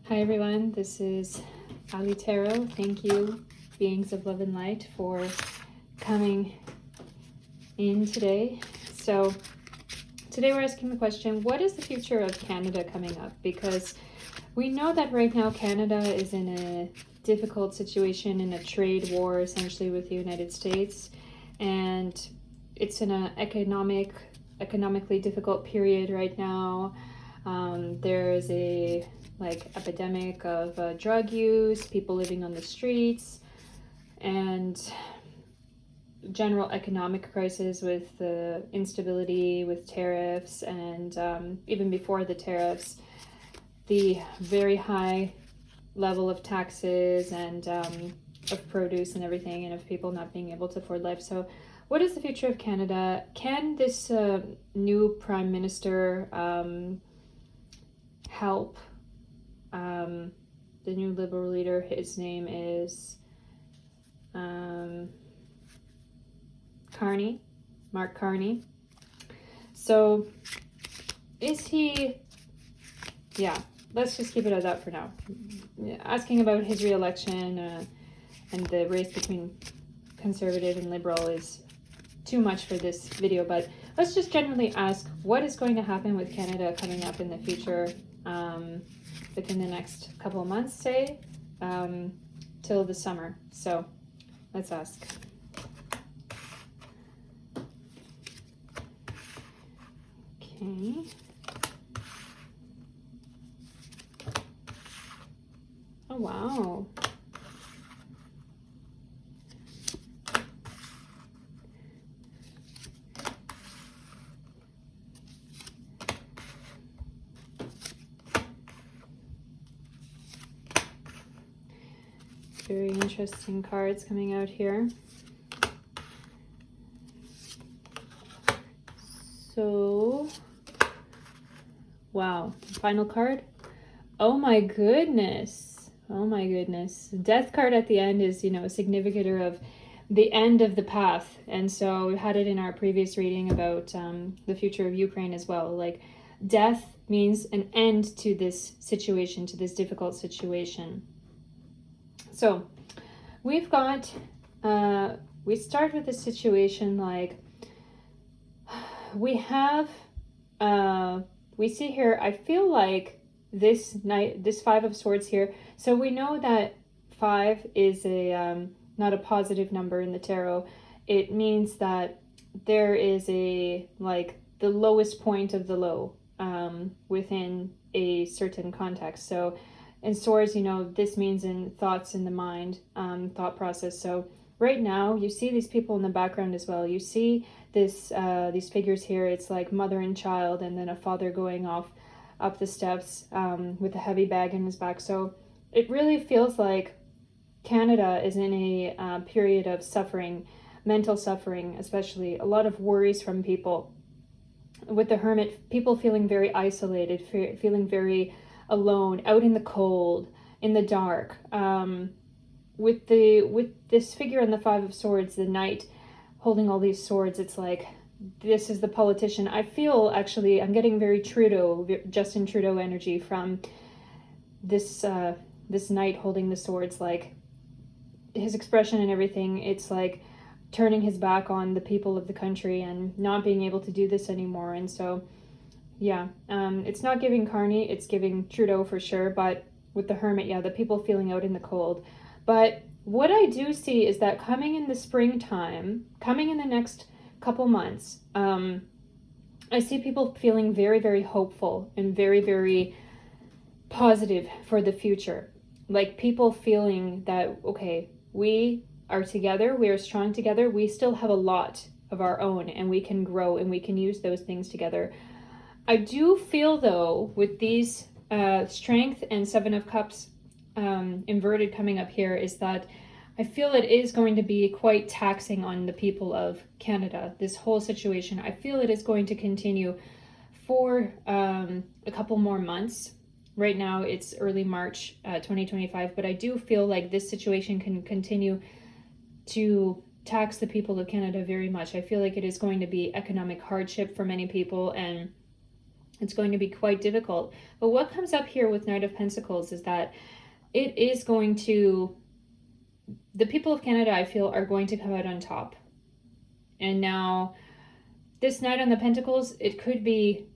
Hi everyone, this is Allie. Thank you, beings of love and light, for coming in today. So today we're asking the question, what is the future of Canada coming up? Because we know that right now Canada is in a difficult situation, in a trade war essentially with the United States, and it's in an economically difficult period right now. There is a epidemic of drug use, people living on the streets, and general economic crisis with the instability with tariffs, and even before the tariffs, the very high level of taxes and of produce and everything, and of people not being able to afford life. So what is the future of Canada? Can this new prime minister help? The new Liberal leader, his name is Carney, Mark Carney. So is he, let's just keep it at that for now. Asking about his re-election and the race between conservative and liberal is too much for this video, but let's just generally ask what is going to happen with Canada coming up in the future, within the next couple of months, say, till the summer. So let's ask. Okay. Oh, wow. Very interesting cards coming out here. So, wow, final card. Oh my goodness. Oh my goodness. The death card at the end is, a significator of the end of the path. And so we had it in our previous reading about the future of Ukraine as well. Like, death means an end to this situation, to this difficult situation. So we've got, we start with a situation like we have, we see here, I feel like this Five of Swords here. So we know that 5 is a, not a positive number in the tarot. It means that there is a, the lowest point of the low, within a certain context. So in swords, this means in thoughts in the mind, thought process. So right now, you see these people in the background as well. You see this, these figures here. It's like mother and child, and then a father going off up the steps with a heavy bag in his back. So it really feels like Canada is in a period of suffering, mental suffering, especially a lot of worries from people. With the Hermit, people feeling very isolated, feeling very alone, out in the cold, in the dark. With this figure in the Five of Swords, the knight holding all these swords, it's like, this is the politician. I feel, actually, I'm getting very Justin Trudeau energy from this this knight holding the swords. Like, his expression and everything, it's like turning his back on the people of the country and not being able to do this anymore. And so, yeah, it's not giving Carney, it's giving Trudeau for sure. But with the Hermit, the people feeling out in the cold. But what I do see is that coming in the springtime, coming in the next couple months, I see people feeling very, very hopeful and very, very positive for the future. Like, people feeling that, okay, we are together, we are strong together, we still have a lot of our own, and we can grow and we can use those things together. I do feel, though, with these Strength and Seven of Cups inverted coming up here, is that I feel it is going to be quite taxing on the people of Canada, this whole situation. I feel it is going to continue for a couple more months. Right now it's early March 2025, but I do feel like this situation can continue to tax the people of Canada very much. I feel like it is going to be economic hardship for many people, and It's going to be quite difficult. But what comes up here with Knight of Pentacles is that it is going to, the people of Canada, I feel, are going to come out on top. And now, this Knight on the Pentacles, it could be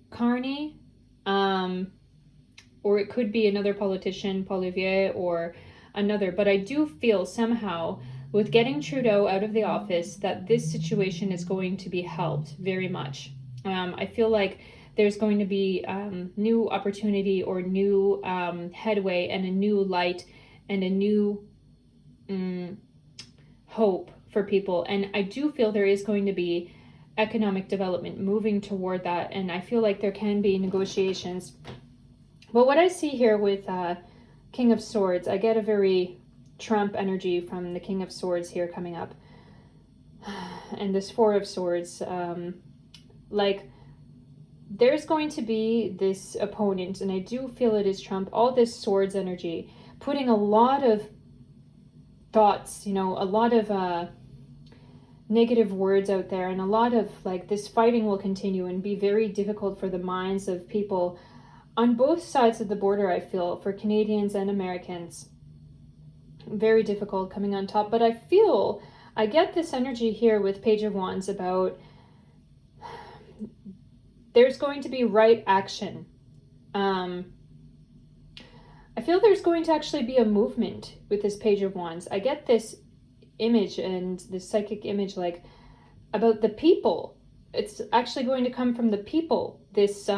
Carney, or it could be another politician, Poilievre, or another. But I do feel somehow, with getting Trudeau out of the office, that this situation is going to be helped very much. I feel like there's going to be new opportunity or new headway and a new light and a new hope for people. And I do feel there is going to be economic development moving toward that. And I feel like there can be negotiations. But what I see here with King of Swords, I get a very Trump energy from the King of Swords here coming up. And this Four of Swords, like, there's going to be this opponent, and I do feel it is Trump, all this swords energy, putting a lot of thoughts, you know, a lot of negative words out there, and a lot of, like, this fighting will continue and be very difficult for the minds of people on both sides of the border, I feel, for Canadians and Americans. Very difficult coming on top. But I feel, I get this energy here with Page of Wands about there's going to be right action. I feel there's going to actually be a movement with this Page of Wands. I get this image and this psychic image, like, about the people. It's actually going to come from the people, this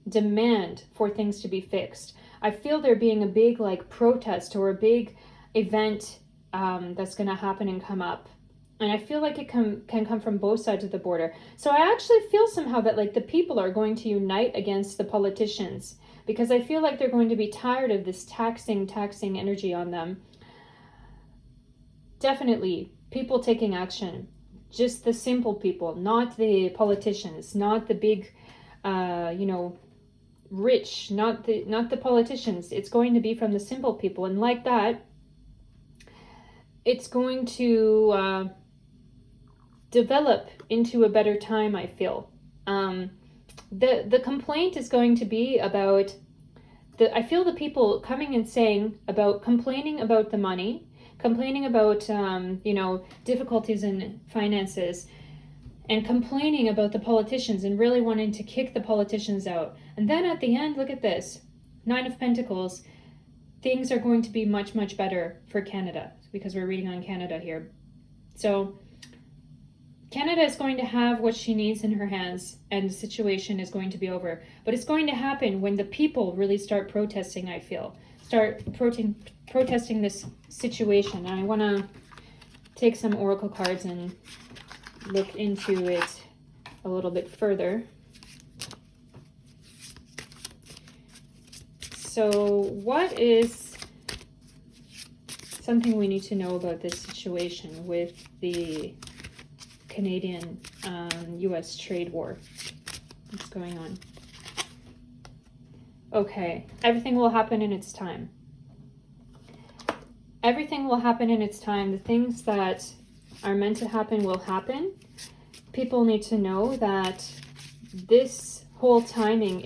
demand for things to be fixed. I feel there being a big, like, protest or a big event that's going to happen and come up. And I feel like it can come from both sides of the border. So I actually feel somehow that, like, the people are going to unite against the politicians, because I feel like they're going to be tired of this taxing energy on them. Definitely people taking action, just the simple people, not the politicians, not the big, rich, not the politicians. It's going to be from the simple people. And like that, it's going to develop into a better time, I feel. The complaint is going to be about, I feel the people coming and saying about, complaining about the money, complaining about, difficulties in finances, and complaining about the politicians and really wanting to kick the politicians out. And then at the end, look at this, Nine of Pentacles, things are going to be much, much better for Canada, because we're reading on Canada here. So Canada is going to have what she needs in her hands, and the situation is going to be over. But it's going to happen when the people really start protesting, I feel. Start protesting this situation. And I want to take some oracle cards and look into it a little bit further. So what is something we need to know about this situation with the Canadian US trade war? What's going on? Okay, everything will happen in its time. Everything will happen in its time. The things that are meant to happen will happen. People need to know that this whole timing,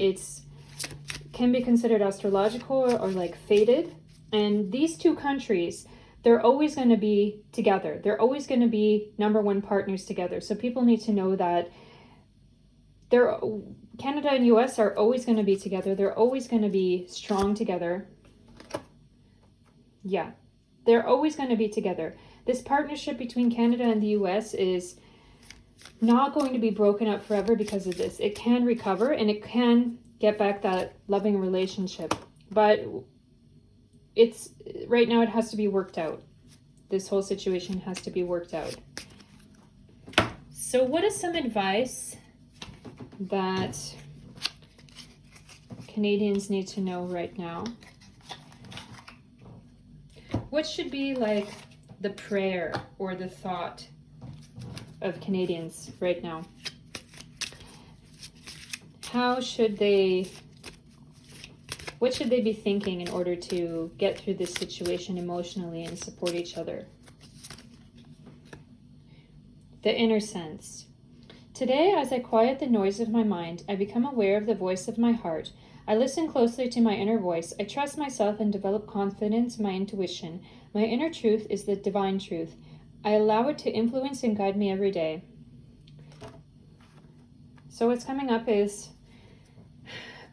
can be considered astrological or like fated. And these two countries, they're always going to be together. They're always going to be number one partners together. So people need to know that Canada and US are always going to be together. They're always going to be strong together. Yeah, they're always going to be together. This partnership between Canada and the US is not going to be broken up forever because of this. It can recover and it can get back that loving relationship. But right now it has to be worked out. This whole situation has to be worked out. So what is some advice that Canadians need to know right now? What should be like the prayer or the thought of Canadians right now? What should they be thinking in order to get through this situation emotionally and support each other? The inner sense. Today, as I quiet the noise of my mind, I become aware of the voice of my heart. I listen closely to my inner voice. I trust myself and develop confidence in my intuition. My inner truth is the divine truth. I allow it to influence and guide me every day. So what's coming up is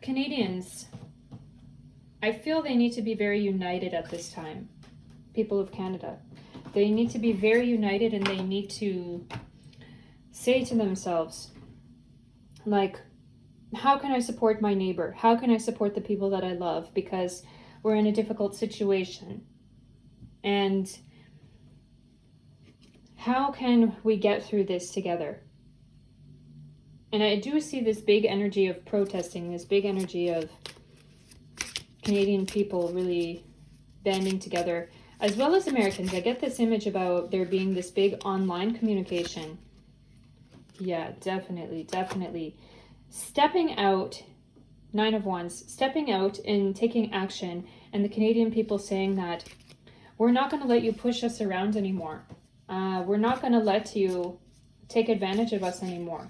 Canadians. I feel they need to be very united at this time. People of Canada. They need to be very united, and they need to say to themselves, like, how can I support my neighbor? How can I support the people that I love? Because we're in a difficult situation. And how can we get through this together? And I do see this big energy of protesting, this big energy of Canadian people really banding together, as well as Americans. I get this image about there being this big online communication. Yeah, definitely. Stepping out, 9 of Wands, stepping out and taking action, and the Canadian people saying that we're not going to let you push us around anymore. We're not going to let you take advantage of us anymore.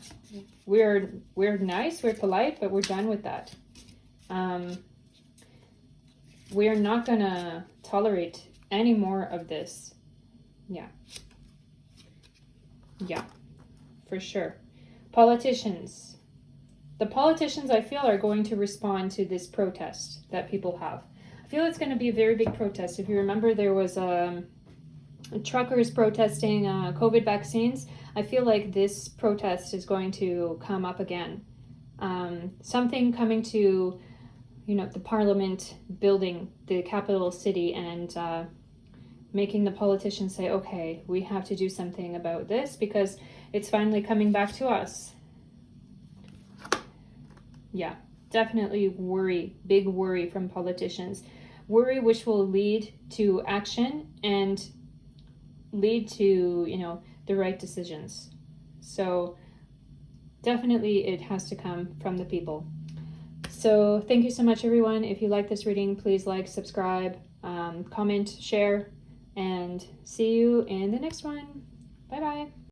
We're nice, we're polite, but we're done with that. We're not going to tolerate any more of this. Yeah, for sure. Politicians. The politicians, I feel, are going to respond to this protest that people have. I feel it's going to be a very big protest. If you remember, there was truckers protesting COVID vaccines. I feel like this protest is going to come up again. Something coming to, the Parliament building, the capital city, and making the politicians say, okay, we have to do something about this because it's finally coming back to us. Yeah, definitely worry, big worry from politicians. Worry which will lead to action and lead to, the right decisions. So definitely it has to come from the people. So thank you so much, everyone. If you like this reading, please like, subscribe, comment, share, and see you in the next one. Bye-bye.